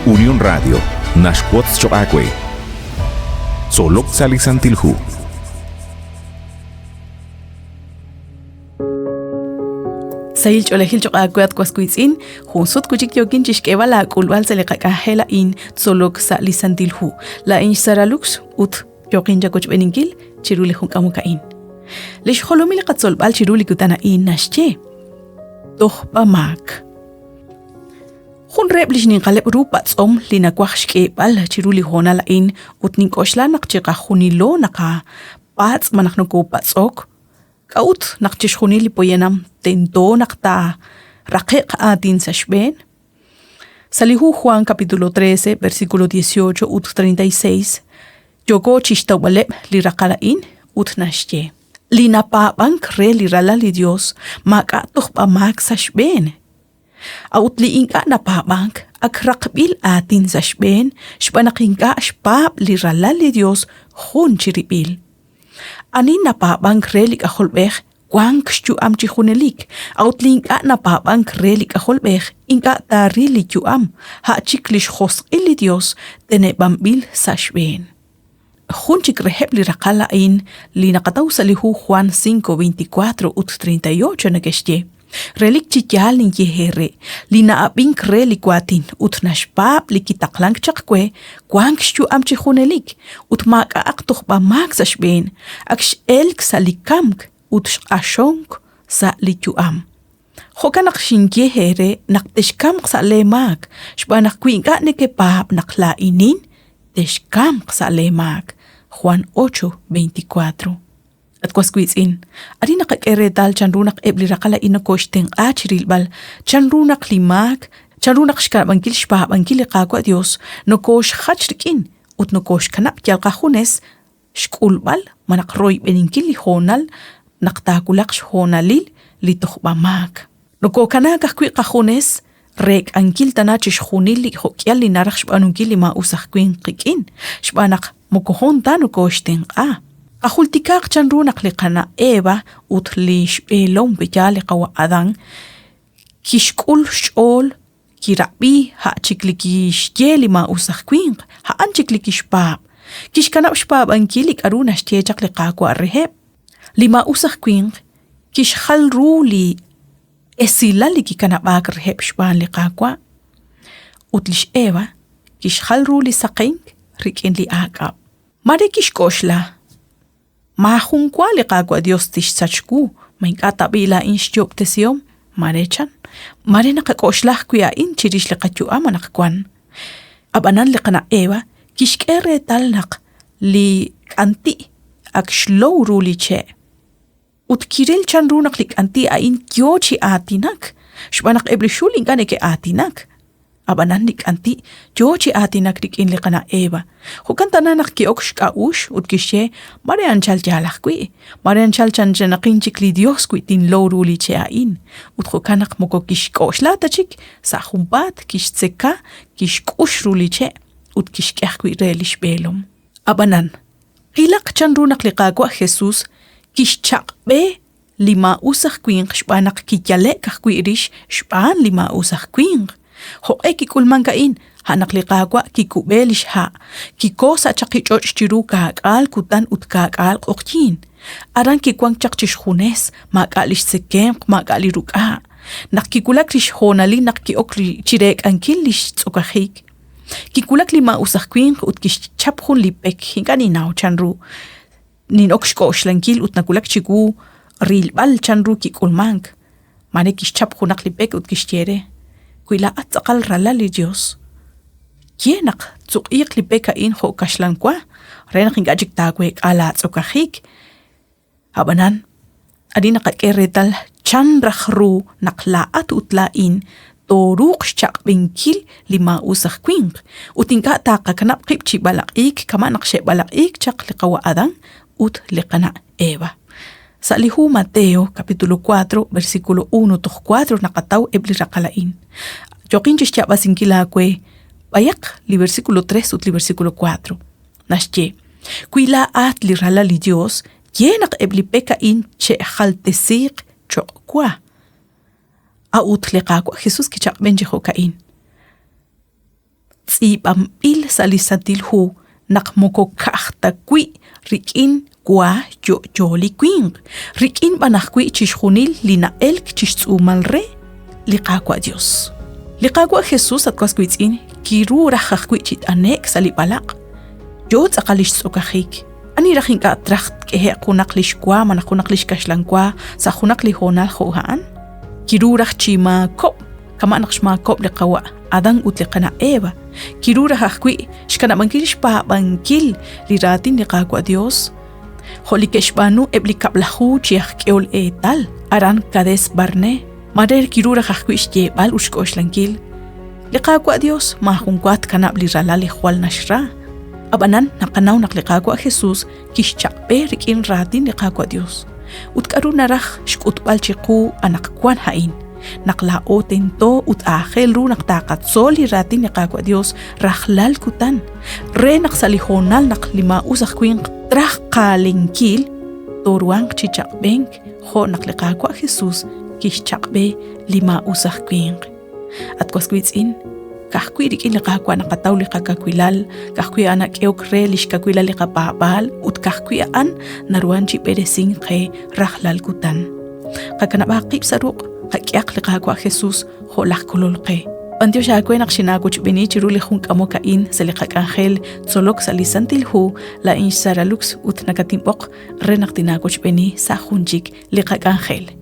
Unión Radio, Nashquatz Choacue. Solok Salisantilhu. Sail cholehil choqaquat kwaskuitzin, junsut kuchik yokin chishkebala kulwal selekakahela in solok Salisantilhu. La in saralux ut yokin jakoch beningil chiruli hunkamukain. Lish holomil qatzolbal chiruli kutana in nashche. Tohba mak. Hun reblich nin qaleb rupatsom lina kwashke bal chiruli hona la in utnin koshla naqchiqa hunilo naqa pats manakno patsok kaut naqchish hunili poyenam tento naqta raqiq atin sashben. Salihu Juan capítulo 13 versículo 18 ut 36 yogo chishtawaleb li raqalain ut nashye lina pa bank re li rala li Dios maka tuhba mak sashben. Autli inka na pabang akrakbil atin sa shben, shpanakinka shpab li rala li Dios hun chiribil. Anin na pabang relik aholbech, kwang kstu am chihunelik, autli inka na pabang relik aholbech, inka tarili am, ha chiklish hos ili Dios, tene bambil sa shben. Hun chikreheb li rakala in, li nakataw sa lihu Juan 5:24 ut 38 nagestye. Relik chikyal nin yehere, li naabing relikwatin, ut nashpap li kitaklang chakwe, kwang shtu am chihunelik, ut maka aktuh ba mak sa shben, aksh elk sa likamk, ut shashonk sa likyuam. Hokanak shin yehere, nakteshkamk sa lemak, shbanak kwinka neke pap naklainin, teshkamk sa lemak. Juan 8:24. At kwaskuitzin, ari nakakere-dal chanrunak ebli rakala inakoshteng achirilbal, chanrunak limak, chanrunak shkarabangil shpahabangil iqaqwa Dios, nokosh khachrikin, ut nokosh kanap yalqahunes, shkulbal, manakroy beninkil li honal, naktakulak shonalil, li tohbamak. Noko kanagak kwi qahunes, rek angil tanachish hunil li hokyal li narak shbanungil li mausakkwin qikin, shbanak mokohonta nokoshteng a. Ahultikak chanrunak liqana Eva utlish belom bejali qawa Adán kishkul shol kirabi ha chiklikish yeli ma usakkwin ha anchiklikish pap kishkanab shpab ankilik aruna shtiyajak liqaqwa reheb lima usakkwin kish khalruli esilali kikanabak reheb shban liqaqwa utlish Eva kish khalruli saqin rikin li aqab mare kish koshla Mahun kwa liqaqwa Dios tishsachku, mainkata bila inshtiop tesiom, marechan, mare naqakoshlah kuya in chirish liqatyua manaqkwan. Abanan liqana Eva, kishkere talnaq li kanti ak shlow ruli che. Ut kiril chan runak li kanti ain kyochi atinak, shbanak ebli shulin kane ke atinak. Abanan lik anti jochi atinak lik in liqana Eva. Hukan tananak ki okshka ush ut kishe marian chal jalak kui. Marian chal chan janakin chik li Dios kui tin lowruli che ain. Ut hukanak moko kish koshlata chik sa humbat kish tseka kish kushruli che ut kish keh kui relish belum. Abanan qilak chan runak liqaqwa Jesus kish chaqbe lima usakh kuin shbanak kikyale kah kui irish shban lima usakh kuin. Ho eki kulman kain hanak liqaqwa kikubelish ha kikosa chaqichoch chiru kaaqal kutan utkaqal qoqtin aran kikwang chaqchish khunes maqalish sekem maqali ruqa nakikulakrish honali nakkiokli chirek ankilish tsukahik kikulak lima usakkwin utkish chapkhun lipek hinkani naw chanru nin okshkosh lankil utnakulak chigu rilbal chanru kikulmank mane kish chapkhunak lipek utkish tiere Kuila atakal rala li Dios. Kienak tsuqiq li beka in ho kashlankwa, renak ingajik tagwek ala tsukahik. Habanan, adina kakeretal chandrakhru naklaat utlain toruk shak bingkil lima usah kwing. Utingka taka kanap qibchi balakik kama nakshe balakik chak liqawa adang ut liqana Eva. Salihu Mateo capítulo 4 versículo 1-4 nakataw ebli rakalain. Jokin chisya basinkila kwe bayak li versículo 3 ut li versículo 4. Nashye kuila at li rala li Dios yenak ebli pekain che khaltesiq chokwa. Aut liqaqwa Jesus kichak benje hokain. tz'ib'anb'il salisantil hu naqmokokajtakwi rik'in kwa yo'yolikwinq rik'in b'anajkwi chixjunil lina'elk chixtz'umal re liqaqwa Dios liqaqwa Jesús atkuaskwitz'in kiru rajajkwi chit'anek salib'alaq yo tz'aqalix tz'okajik ani rajinka tracht k'eje qunaq lixkwa mana qunaq lixkaxlankwa sa qunaq lijonal jo'ja'an kiru raj chima kob kama naqxma kob liqawa Adán utliqana Eva kiru rajajkwi xkanab'ankil xpa'b'ankil liratin liqaqwa Dios Jolikexbanu eblikablahu chiajk'eol etal aran kades barne marer kiru rajajkwi xyeb'al uxk'oxlankil liqaqwa Dios majunkwat kanab liralal ijwal naxra abanan naqanaw naqliqaqwa Jesús kixchaq'be rik'in ratin liqaqwa Dios utk'aru naraj xk'utb'al chiqu anaqkwan ha'in naqla'o tento ut'ajel ru naqtaqatzol liratin liqaqwa Dios rajlal kutan re naqsalijonal naqlima'us ajkwin traj qalenkil torwanq chichaq'benk jo naqliqaqwa Jesús kixchaq'be lima'us ajkwin atkuaskwitz'in kajkwi rik'in liqaqwa naqataw liqakakwilal kajkwi anak'eok re lixkakwilal liqapa'b'al utkajkwi an narwan chib'eresin qe rajlal kutan qakanab'aj qib' saruq qak'yaq liqaqwa Jesús jo lajkololqe Antiox akwe naqxinakuchb'ini chiru lijun k'amoka'in seliqak'anjel tzolok salisantil hu la inch saralux ut nakatinb'oq re naqtinakuchb'ini sa junchik liqak'anjel